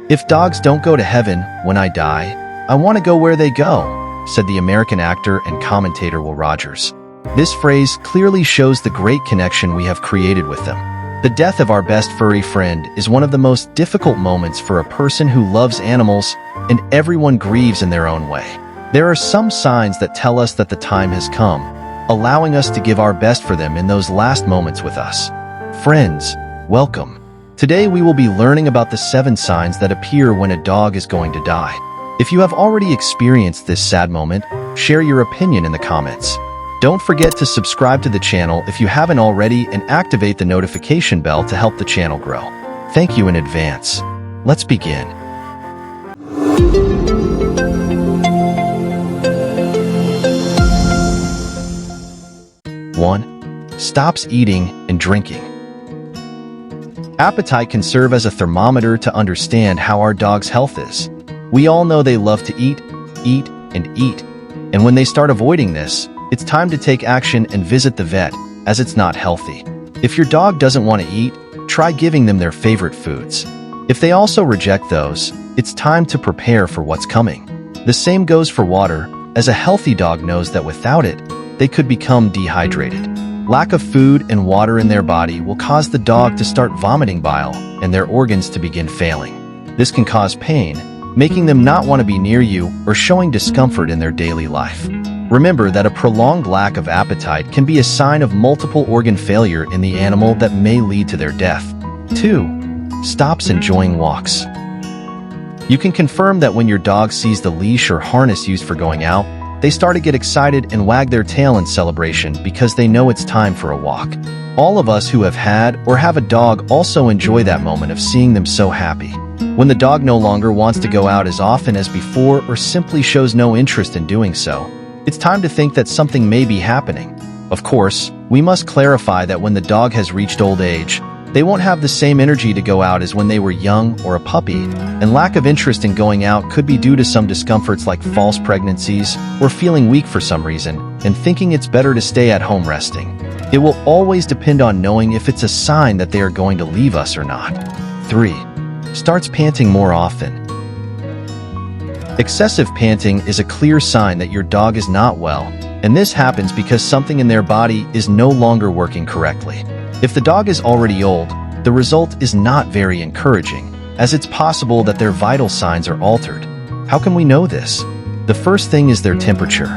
"If dogs don't go to heaven when I die, I want to go where they go," said the American actor and commentator Will Rogers. This phrase clearly shows the great connection we have created with them. The death of our best furry friend is one of the most difficult moments for a person who loves animals, and everyone grieves in their own way. There are some signs that tell us that the time has come, allowing us to give our best for them in those last moments with us. Friends, welcome. Today we will be learning about the 7 signs that appear when a dog is going to die. If you have already experienced this sad moment, share your opinion in the comments. Don't forget to subscribe to the channel if you haven't already and activate the notification bell to help the channel grow. Thank you in advance. Let's begin. 1. Stops eating and drinking. Appetite can serve as a thermometer to understand how our dog's health is. We all know they love to eat, and eat. And when they start avoiding this, it's time to take action and visit the vet, as it's not healthy. If your dog doesn't want to eat, try giving them their favorite foods. If they also reject those, it's time to prepare for what's coming. The same goes for water, as a healthy dog knows that without it, they could become dehydrated. Lack of food and water in their body will cause the dog to start vomiting bile and their organs to begin failing. This can cause pain, making them not want to be near you or showing discomfort in their daily life. Remember that a prolonged lack of appetite can be a sign of multiple organ failure in the animal that may lead to their death. 2. Stops enjoying walks. You can confirm that when your dog sees the leash or harness used for going out, they start to get excited and wag their tail in celebration because they know it's time for a walk. All of us who have had or have a dog also enjoy that moment of seeing them so happy. When the dog no longer wants to go out as often as before or simply shows no interest in doing so, it's time to think that something may be happening. Of course, we must clarify that when the dog has reached old age, they won't have the same energy to go out as when they were young or a puppy, and lack of interest in going out could be due to some discomforts like false pregnancies or feeling weak for some reason and thinking it's better to stay at home resting. It will always depend on knowing if it's a sign that they are going to leave us or not. 3. Starts panting more often. Excessive panting is a clear sign that your dog is not well, and this happens because something in their body is no longer working correctly. If the dog is already old, the result is not very encouraging, as it's possible that their vital signs are altered. How can we know this? The first thing is their temperature.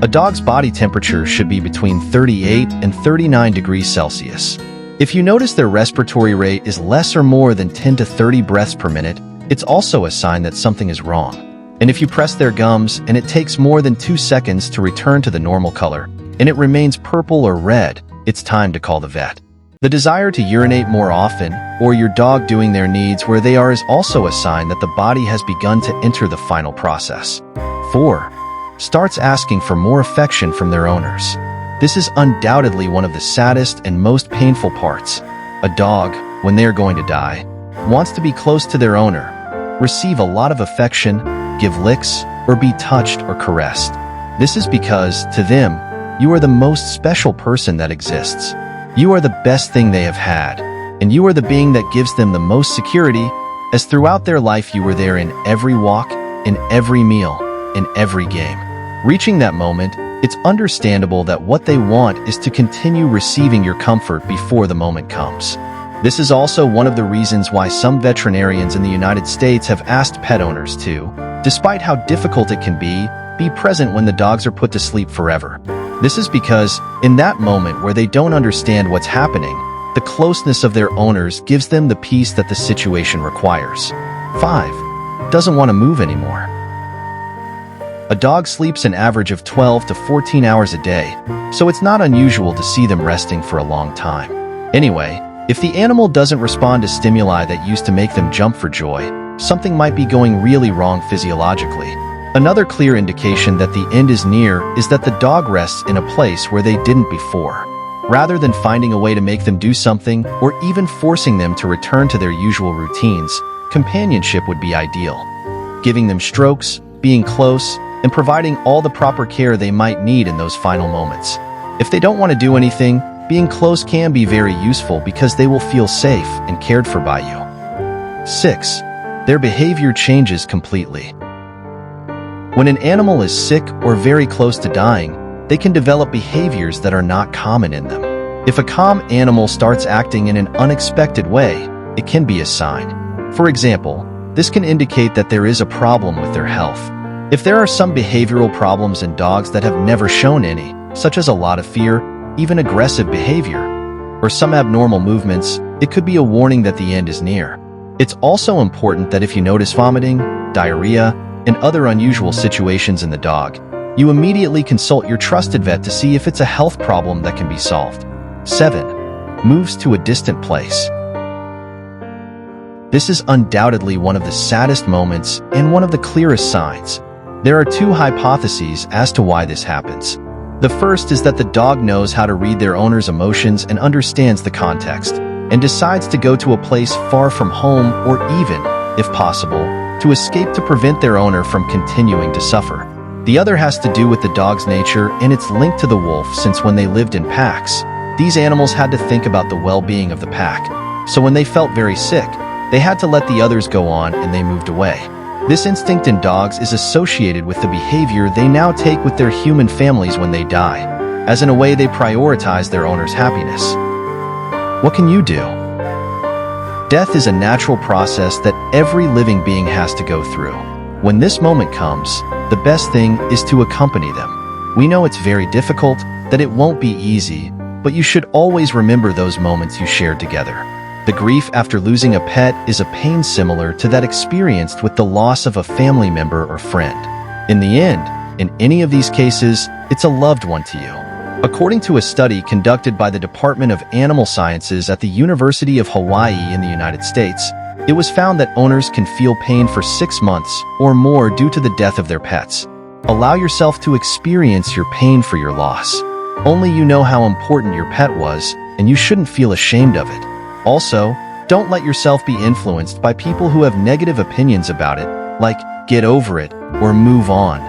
A dog's body temperature should be between 38 and 39 degrees Celsius. If you notice their respiratory rate is less or more than 10 to 30 breaths per minute, it's also a sign that something is wrong. And if you press their gums and it takes more than 2 seconds to return to the normal color, and it remains purple or red, it's time to call the vet. The desire to urinate more often, or your dog doing their needs where they are, is also a sign that the body has begun to enter the final process. 4. Starts asking for more affection from their owners. This is undoubtedly one of the saddest and most painful parts. A dog, when they are going to die, wants to be close to their owner, receive a lot of affection, give licks, or be touched or caressed. This is because, to them, you are the most special person that exists. You are the best thing they have had, and you are the being that gives them the most security, as throughout their life you were there in every walk, in every meal, in every game. Reaching that moment, it's understandable that what they want is to continue receiving your comfort before the moment comes. This is also one of the reasons why some veterinarians in the United States have asked pet owners to, despite how difficult it can be present when the dogs are put to sleep forever. This is because, in that moment where they don't understand what's happening, the closeness of their owners gives them the peace that the situation requires. 5. Doesn't want to move anymore. A dog sleeps an average of 12 to 14 hours a day, so it's not unusual to see them resting for a long time. Anyway, if the animal doesn't respond to stimuli that used to make them jump for joy, something might be going really wrong physiologically. Another clear indication that the end is near is that the dog rests in a place where they didn't before. Rather than finding a way to make them do something or even forcing them to return to their usual routines, companionship would be ideal. Giving them strokes, being close, and providing all the proper care they might need in those final moments. If they don't want to do anything, being close can be very useful because they will feel safe and cared for by you. 6. their behavior changes completely. When an animal is sick or very close to dying, they can develop behaviors that are not common in them. If a calm animal starts acting in an unexpected way, it can be a sign. For example, this can indicate that there is a problem with their health. If there are some behavioral problems in dogs that have never shown any, such as a lot of fear, even aggressive behavior, or some abnormal movements, it could be a warning that the end is near. It's also important that if you notice vomiting, diarrhea, and other unusual situations in the dog, you immediately consult your trusted vet to see if it's a health problem that can be solved. 7. Moves to a distant place. This is undoubtedly one of the saddest moments and one of the clearest signs. There are two hypotheses as to why this happens. The first is that the dog knows how to read their owner's emotions and understands the context, and decides to go to a place far from home or even, if possible, to escape to prevent their owner from continuing to suffer. The other has to do with the dog's nature and its link to the wolf, since when they lived in packs, these animals had to think about the well-being of the pack. So when they felt very sick, they had to let the others go on and they moved away. This instinct in dogs is associated with the behavior they now take with their human families when they die, as in a way they prioritize their owner's happiness. What can you do? Death is a natural process that every living being has to go through. When this moment comes, the best thing is to accompany them. We know it's very difficult, that it won't be easy, but you should always remember those moments you shared together. The grief after losing a pet is a pain similar to that experienced with the loss of a family member or friend. In the end, in any of these cases, it's a loved one to you. According to a study conducted by the Department of Animal Sciences at the University of Hawaii in the United States, it was found that owners can feel pain for 6 months or more due to the death of their pets. Allow yourself to experience your pain for your loss. Only you know how important your pet was, and you shouldn't feel ashamed of it. Also, don't let yourself be influenced by people who have negative opinions about it, like get over it or move on,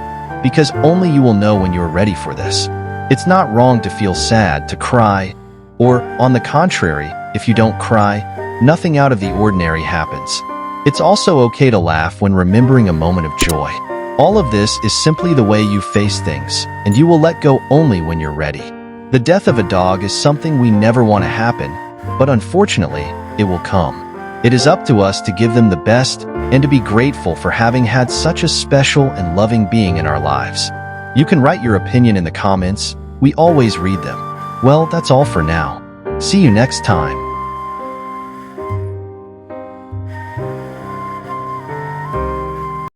because only you will know when you're ready for this. It's not wrong to feel sad, to cry, or, on the contrary, if you don't cry, nothing out of the ordinary happens. It's also okay to laugh when remembering a moment of joy. All of this is simply the way you face things, and you will let go only when you're ready. The death of a dog is something we never want to happen, but unfortunately, it will come. It is up to us to give them the best and to be grateful for having had such a special and loving being in our lives. You can write your opinion in the comments. We always read them. Well, that's all for now. See you next time.